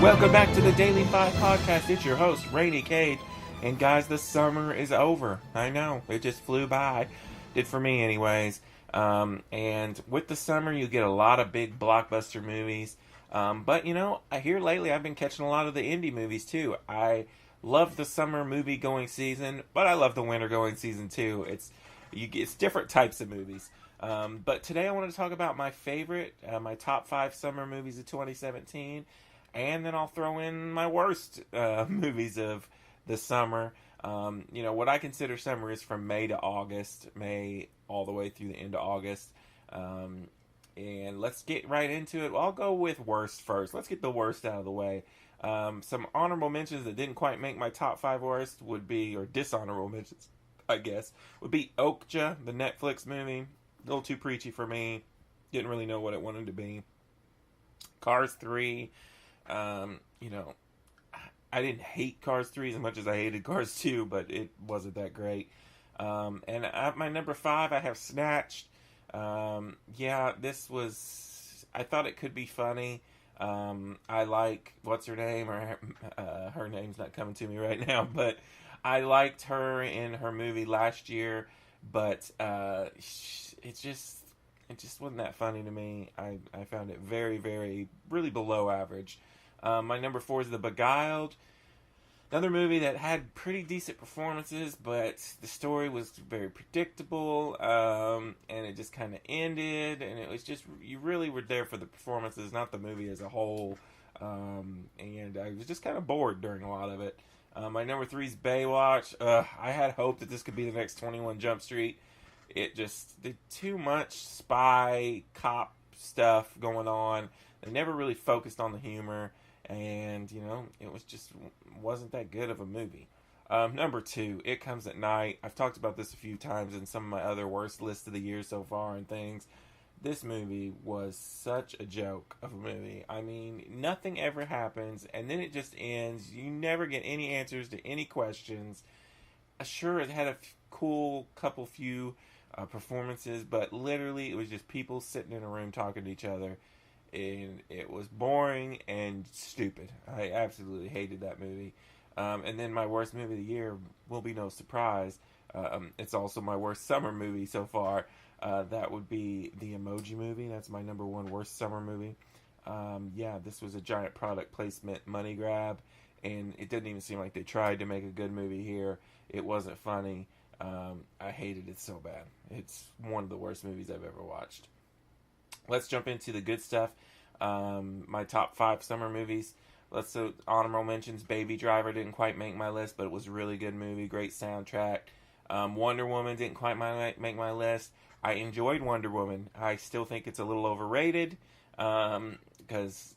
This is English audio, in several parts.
Welcome back to the Daily Five Podcast. It's your host, Rainy Cage. And guys, the summer is over. I know, it just flew by. Did for me, anyways. And with the summer, you get a lot of big blockbuster movies. But, I hear lately I've been catching a lot of the indie movies, too. I love the summer movie going season, but I love the winter going season, too. It's different types of movies. But today I want to talk about my favorite, my top 5 summer movies of 2017. And then I'll throw in my worst movies of the summer. What I consider summer is from May to August, May all the way through the end of August. And let's get right into it. I'll go with worst first. Let's get the worst out of the way. Some honorable mentions that didn't quite make my top 5 worst would be, or dishonorable mentions, I guess, would be Okja, the Netflix movie. A little too preachy for me. Didn't really know what it wanted to be. Cars 3. I didn't hate Cars 3 as much as I hated Cars 2, but it wasn't that great. And at my number 5, I have Snatched. This was... I thought it could be funny. I like... What's her name? Or her name's not coming to me right now, but I liked her in her movie last year, but it just wasn't that funny to me. I found it very, very, really below average. My number 4 is The Beguiled. Another movie that had pretty decent performances, but the story was very predictable, and it just kind of ended, and it was just, you really were there for the performances, not the movie as a whole, and I was just kind of bored during a lot of it. My number 3 is Baywatch. I had hoped that this could be the next 21 Jump Street. It just did too much spy, cop stuff going on. They never really focused on the humor. And, it wasn't that good of a movie. Number 2, It Comes at Night. I've talked about this a few times in some of my other worst lists of the year so far and things. This movie was such a joke of a movie. I mean, nothing ever happens, and then it just ends. You never get any answers to any questions. Sure, it had a few performances, but literally it was just people sitting in a room talking to each other. And it was boring and stupid. I absolutely hated that movie. And then my worst movie of the year will be no surprise. It's also my worst summer movie so far. That would be the Emoji Movie. That's my number 1 worst summer movie. This was a giant product placement money grab. And it didn't even seem like they tried to make a good movie here. It wasn't funny. I hated it so bad. It's one of the worst movies I've ever watched. Let's jump into the good stuff. My top 5 summer movies. Honorable mentions. Baby Driver didn't quite make my list, but it was a really good movie. Great soundtrack. Wonder Woman didn't quite make my list. I enjoyed Wonder Woman. I still think it's a little overrated. Because,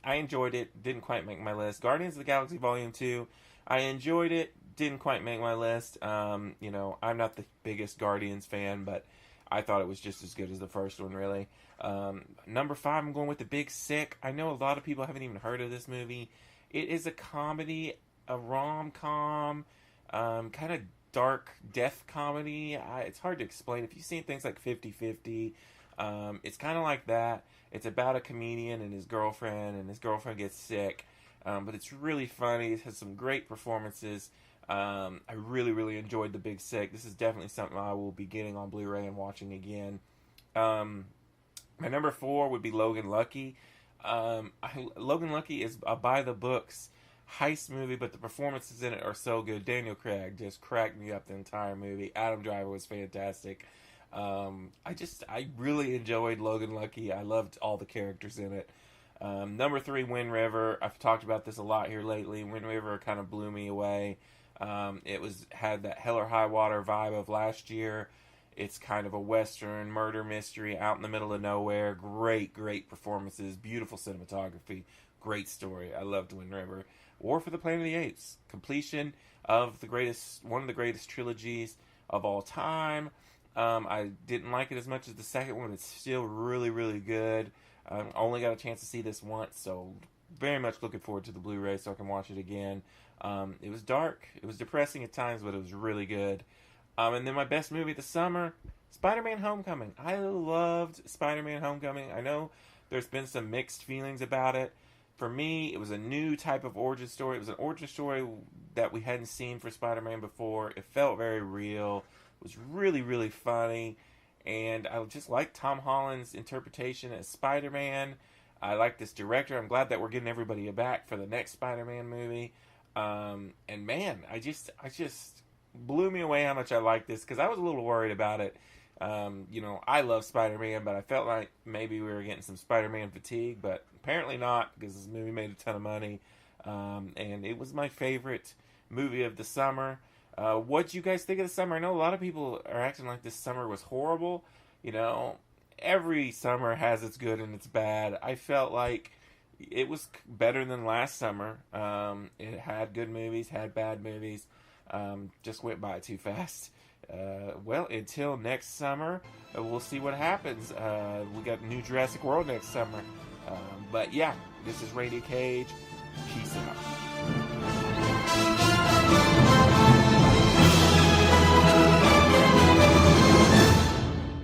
I enjoyed it. Didn't quite make my list. Guardians of the Galaxy Volume 2. I enjoyed it. Didn't quite make my list. I'm not the biggest Guardians fan, but I thought it was just as good as the first one, really. Number 5, I'm going with The Big Sick. I know a lot of people haven't even heard of this movie. It is a comedy, a rom-com, kind of dark death comedy. It's hard to explain. If you've seen things like 50-50, it's kind of like that. It's about a comedian and his girlfriend gets sick. But it's really funny. It has some great performances. I really, really enjoyed The Big Sick. This is definitely something I will be getting on Blu-ray and watching again. My number 4 would be Logan Lucky. Logan Lucky is a by-the-books heist movie, but the performances in it are so good. Daniel Craig just cracked me up the entire movie. Adam Driver was fantastic. I really enjoyed Logan Lucky. I loved all the characters in it. Number 3, Wind River. I've talked about this a lot here lately. Wind River kind of blew me away. It had that Hell or High Water vibe of last year. It's kind of a Western murder mystery out in the middle of nowhere. Great, great performances. Beautiful cinematography. Great story. I loved Wind River. War for the Planet of the Apes. Completion of one of the greatest trilogies of all time. I didn't like it as much as the second one. It's still really, really good. I only got a chance to see this once, so very much looking forward to the Blu-ray so I can watch it again. It was dark. It was depressing at times, but it was really good. And then my best movie of the summer, Spider-Man Homecoming. I loved Spider-Man Homecoming. I know there's been some mixed feelings about it. for me, it was a new type of origin story. It was an origin story that we hadn't seen for Spider-Man before. It felt very real. It was really, really funny. And I just like Tom Holland's interpretation as Spider-Man. I like this director. I'm glad that we're getting everybody back for the next Spider-Man movie. And man, I just blew me away how much I like this, because I was a little worried about it. I love Spider-Man, but I felt like maybe we were getting some Spider-Man fatigue, but apparently not, because this movie made a ton of money. And it was my favorite movie of the summer. What'd you guys think of the summer? I know a lot of people are acting like this summer was horrible. Every summer has its good and its bad. I felt like it was better than last summer. It had good movies, had bad movies. Just went by too fast. Well, until next summer, we'll see what happens. We got new Jurassic World next summer. But yeah, this is Radio Cage. Peace out.